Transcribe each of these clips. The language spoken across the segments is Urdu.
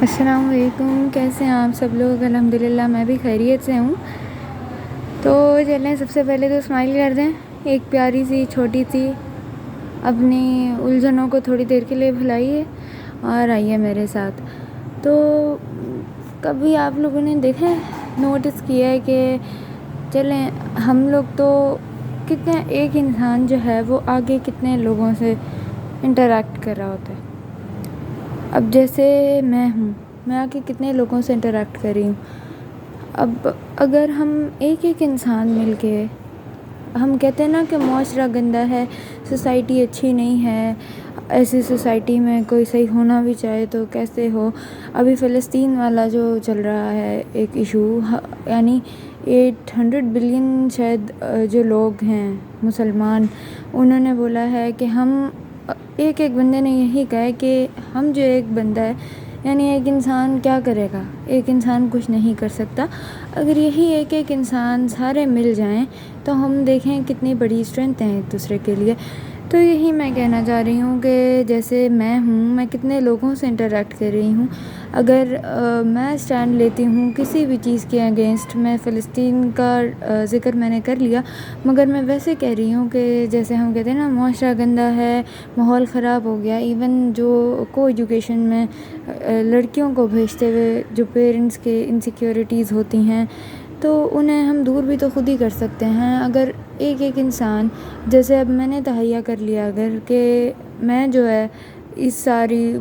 السلام علیکم، کیسے ہیں آپ سب لوگ؟ الحمدللہ میں بھی خیریت سے ہوں۔ تو چلیں سب سے پہلے تو اسمائل کر دیں، ایک پیاری سی چھوٹی سی اپنی الجھنوں کو تھوڑی دیر کے لیے بھلائیے اور آئیے میرے ساتھ۔ تو کبھی آپ لوگوں نے دیکھا ہے، نوٹس کیا ہے کہ چلیں ہم لوگ تو کتنے ایک انسان جو ہے وہ آگے کتنے لوگوں سے انٹریکٹ کر رہا ہوتا ہے۔ اب جیسے میں آ کے کتنے لوگوں سے انٹریکٹ کر رہی ہوں۔ اب اگر ہم ایک انسان مل کے ہم کہتے ہیں نا کہ معاشرہ گندہ ہے، سوسائٹی اچھی نہیں ہے، ایسی سوسائٹی میں کوئی صحیح ہونا بھی چاہے تو کیسے ہو۔ ابھی فلسطین والا جو چل رہا ہے ایک ایشو، یعنی 800 بلین شاید جو لوگ ہیں مسلمان، انہوں نے بولا ہے کہ ہم ایک بندے نے یہی کہا ہے کہ ہم جو ایک بندہ ہے، یعنی ایک انسان کیا کرے گا، ایک انسان کچھ نہیں کر سکتا۔ اگر یہی ایک انسان سارے مل جائیں تو ہم دیکھیں کتنی بڑی اسٹرینتھ ہیں ایک دوسرے کے لیے۔ تو یہی میں کہنا چاہ رہی ہوں کہ جیسے میں کتنے لوگوں سے انٹریکٹ کر رہی ہوں۔ اگر میں اسٹینڈ لیتی ہوں کسی بھی چیز کے اگینسٹ، میں فلسطین کا ذکر میں نے کر لیا، مگر میں ویسے کہہ رہی ہوں کہ جیسے ہم کہتے ہیں نا معاشرہ گندہ ہے، ماحول خراب ہو گیا، ایون جو کو ایجوکیشن میں لڑکیوں کو بھیجتے ہوئے جو پیرنٹس کے انسیکیورٹیز ہوتی ہیں، تو انہیں ہم دور بھی تو خود ہی کر سکتے ہیں۔ اگر ایک انسان، جیسے اب میں نے تہیہ کر لیا اگر کہ میں جو ہے اس ساری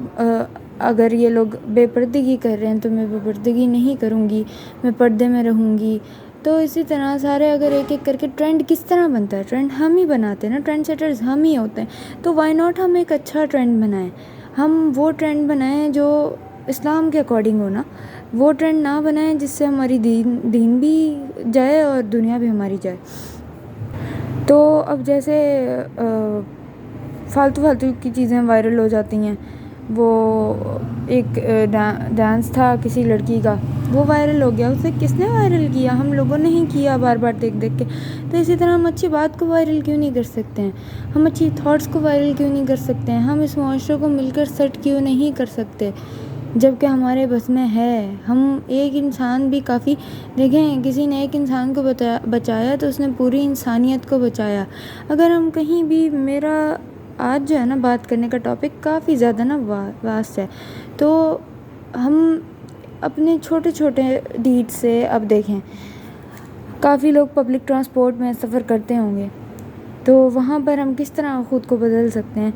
اگر یہ لوگ بے پردگی کر رہے ہیں تو میں بے پردگی نہیں کروں گی، میں پردے میں رہوں گی۔ تو اسی طرح سارے اگر ایک کر کے ٹرینڈ کس طرح بنتا ہے، ٹرینڈ ہم ہی بناتے ہیں نا، ٹرینڈ سیٹرز ہم ہی ہوتے ہیں۔ تو وائی ناٹ ہم ایک اچھا ٹرینڈ بنائیں، ہم وہ ٹرینڈ بنائیں جو اسلام کے اکارڈنگ ہونا، وہ ٹرینڈ نہ بنائیں جس سے ہماری دین بھی جائے اور دنیا بھی ہماری جائے۔ تو اب جیسے فالتو کی چیزیں وائرل ہو جاتی ہیں، وہ ایک ڈانس تھا کسی لڑکی کا، وہ وائرل ہو گیا، اسے کس نے وائرل کیا؟ ہم لوگوں نے ہی کیا بار بار دیکھ کے۔ تو اسی طرح ہم اچھی بات کو وائرل کیوں نہیں کر سکتے ہیں؟ ہم اچھی تھاٹس کو وائرل کیوں نہیں کر سکتے ہیں؟ ہم اس معاشرے کو مل کر سیٹ کیوں نہیں کر سکتے جب کہ ہمارے بس میں ہے؟ ہم ایک انسان بھی کافی، دیکھیں کسی نے ایک انسان کو بچایا تو اس نے پوری انسانیت کو بچایا۔ اگر ہم کہیں بھی، میرا آج جو ہے نا بات کرنے کا ٹاپک کافی زیادہ نا واسٹ ہے، تو ہم اپنے چھوٹے ڈیڈ سے، اب دیکھیں کافی لوگ پبلک ٹرانسپورٹ میں سفر کرتے ہوں گے، تو وہاں پر ہم کس طرح خود کو بدل سکتے ہیں؟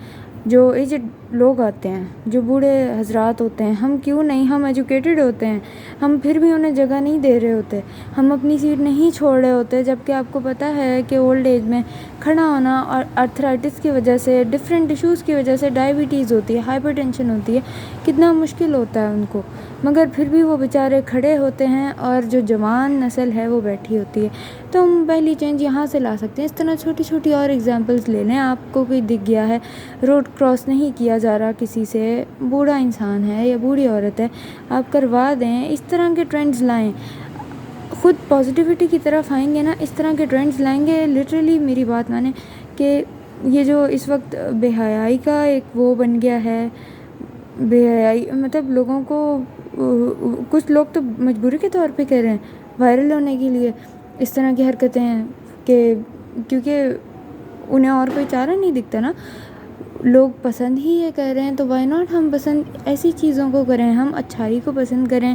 جو ایجڈ لوگ آتے ہیں، جو بوڑھے حضرات ہوتے ہیں، ہم کیوں نہیں، ہم ایجوکیٹڈ ہوتے ہیں، ہم پھر بھی انہیں جگہ نہیں دے رہے ہوتے، ہم اپنی سیٹ نہیں چھوڑ رہے ہوتے، جبکہ آپ کو پتہ ہے کہ اولڈ ایج میں کھڑا ہونا اور آرتھرائٹس کی وجہ سے، ڈفرینٹ ایشوز کی وجہ سے، ڈائبٹیز ہوتی ہے، ہائپر ٹینشن ہوتی ہے، کتنا مشکل ہوتا ہے ان کو، مگر پھر بھی وہ بیچارے کھڑے ہوتے ہیں اور جو جوان نسل ہے وہ بیٹھی ہوتی ہے۔ تو ہم پہلی چینج یہاں سے لا سکتے ہیں۔ اس طرح چھوٹی اور ایگزامپلس لے لیں، آپ کو کوئی دکھ گیا ہے روڈ کراس نہیں کیا جا رہا کسی سے، بوڑھا انسان ہے یا بوڑھی عورت ہے، آپ کروا دیں، اس طرح کے ٹرینڈز لائیں۔ خود پازیٹیوٹی کی طرف آئیں گے نا، اس طرح کے ٹرینڈز لائیں گے، لٹرلی میری بات مانیں کہ یہ جو اس وقت بے حیائی کا ایک وہ بن گیا ہے، بے حیائی مطلب لوگوں کو، کچھ لوگ تو مجبوری کے طور پہ کہہ رہے ہیں وائرل ہونے کے لیے اس طرح کی حرکتیں ہیں، کہ کیونکہ انہیں اور کوئی چارہ نہیں دکھتا نا، لوگ پسند ہی یہ کر رہے ہیں، تو وائی ناٹ ہم پسند ایسی چیزوں کو کریں، ہم اچھائی کو پسند کریں،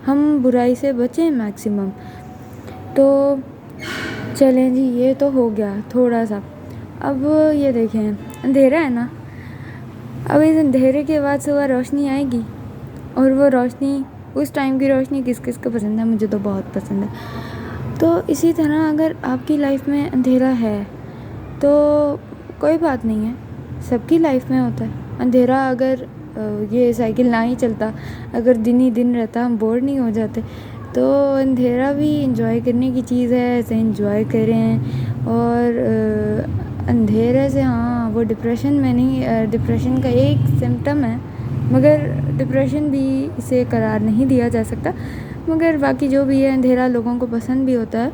ہم برائی سے بچیں میکسیمم۔ تو چلیں جی، یہ تو ہو گیا تھوڑا سا۔ اب یہ دیکھیں اندھیرا ہے نا، اب اس اندھیرے کے بعد صبح روشنی آئے گی، اور وہ روشنی، اس ٹائم کی روشنی کس کس کو پسند ہے؟ مجھے تو بہت پسند ہے۔ تو اسی طرح اگر آپ کی لائف میں اندھیرا ہے تو کوئی بات نہیں ہے، سب کی لائف میں ہوتا ہے اندھیرا۔ اگر یہ سائیکل نہ ہی چلتا، اگر دن ہی دن رہتا، ہم بور نہیں ہو جاتے؟ تو اندھیرا بھی انجوائے کرنے کی چیز ہے، ایسے انجوائے کریں۔ اور اندھیرے سے، ہاں وہ ڈپریشن میں نہیں، ڈپریشن کا ایک سمٹم ہے، مگر ڈپریشن بھی اسے قرار نہیں دیا جا سکتا، مگر باقی جو بھی ہے اندھیرا لوگوں کو پسند بھی ہوتا ہے،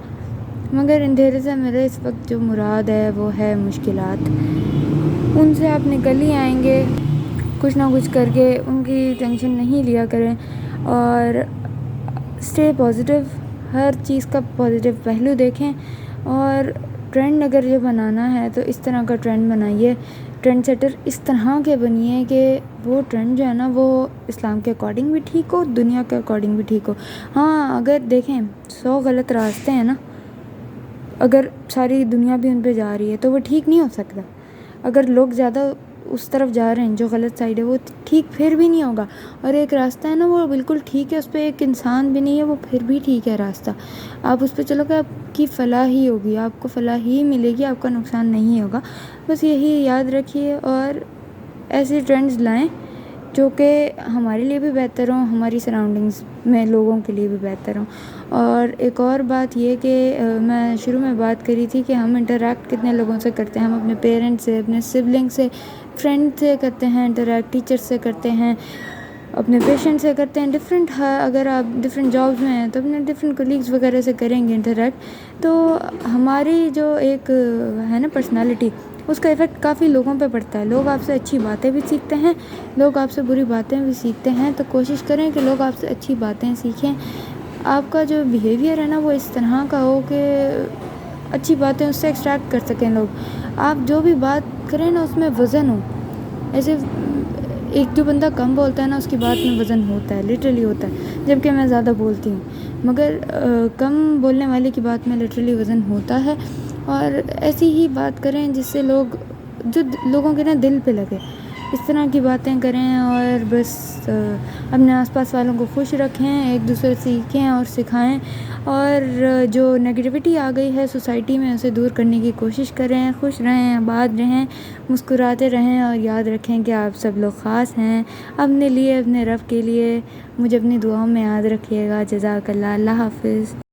مگر اندھیرے سے میرے اس وقت جو مراد ہے وہ ہے مشکلات۔ ان سے آپ نکل ہی آئیں گے کچھ نہ کچھ کر کے، ان کی ٹینشن نہیں لیا کریں۔ اور اسٹے پازیٹیو، ہر چیز کا پازیٹیو پہلو دیکھیں، اور ٹرینڈ اگر جو بنانا ہے تو اس طرح کا ٹرینڈ بنائیے، ٹرینڈ سیٹر اس طرح کے بنیے کہ وہ ٹرینڈ جو ہے نا وہ اسلام کے اکارڈنگ بھی ٹھیک ہو، دنیا کے اکارڈنگ بھی ٹھیک ہو۔ ہاں اگر دیکھیں 100 غلط راستے ہیں نا، اگر ساری دنیا بھی ان پہ جا رہی ہے تو وہ ٹھیک نہیں ہو سکتا۔ اگر لوگ زیادہ اس طرف جا رہے ہیں جو غلط سائڈ ہے، وہ ٹھیک پھر بھی نہیں ہوگا۔ اور ایک راستہ ہے نا وہ بالکل ٹھیک ہے، اس پہ ایک انسان بھی نہیں ہے، وہ پھر بھی ٹھیک ہے راستہ، آپ اس پہ چلو گے، آپ کی فلاح ہی ہوگی، آپ کو فلاح ہی ملے گی، آپ کا نقصان نہیں ہوگا۔ بس یہی یاد رکھیے، اور ایسے ٹرینڈز لائیں جو کہ ہمارے لیے بھی بہتر ہوں، ہماری سراؤنڈنگز میں لوگوں کے لیے بھی بہتر ہوں۔ اور ایک اور بات یہ کہ میں شروع میں بات کری تھی کہ ہم انٹریکٹ کتنے لوگوں سے کرتے ہیں، ہم اپنے پیرنٹس سے، اپنے سبلنگ سے، فرینڈ سے کرتے ہیں انٹریکٹ، ٹیچر سے کرتے ہیں، اپنے پیشنٹ سے کرتے ہیں، ڈفرینٹ، اگر آپ ڈفرینٹ جابس میں ہیں تو اپنے ڈفرینٹ کولیگز وغیرہ سے کریں گے انٹریکٹ، تو ہماری جو ایک ہے نا پرسنالٹی، اس کا ایفیکٹ کافی لوگوں پہ پڑتا ہے۔ لوگ آپ سے اچھی باتیں بھی سیکھتے ہیں، لوگ آپ سے بری باتیں بھی سیکھتے ہیں، تو کوشش کریں کہ لوگ آپ سے اچھی باتیں سیکھیں، آپ کا جو بیہیویئر ہے نا وہ اس طرح کا ہو کہ اچھی باتیں اس سے ایکسٹریکٹ کر سکیں لوگ، آپ جو بھی بات کریں نا اس میں وزن ہو، ایسے ایک جو بندہ کم بولتا ہے نا اس کی بات میں وزن ہوتا ہے، لٹرلی ہوتا ہے، جبکہ میں زیادہ بولتی ہوں، مگر کم بولنے والے کی بات میں لٹرلی وزن ہوتا ہے۔ اور ایسی ہی بات کریں جس سے لوگ، جو لوگوں کے نا دل پہ لگے، اس طرح کی باتیں کریں، اور بس اپنے آس پاس والوں کو خوش رکھیں، ایک دوسرے سے سیکھیں اور سکھائیں، اور جو نگیٹیوٹی آ گئی ہے سوسائٹی میں اسے دور کرنے کی کوشش کریں، خوش رہیں، آباد رہیں، مسکراتے رہیں، اور یاد رکھیں کہ آپ سب لوگ خاص ہیں اپنے لیے، اپنے رب کے لیے۔ مجھے اپنی دعاؤں میں یاد رکھیے گا۔ جزاک اللہ، اللہ حافظ۔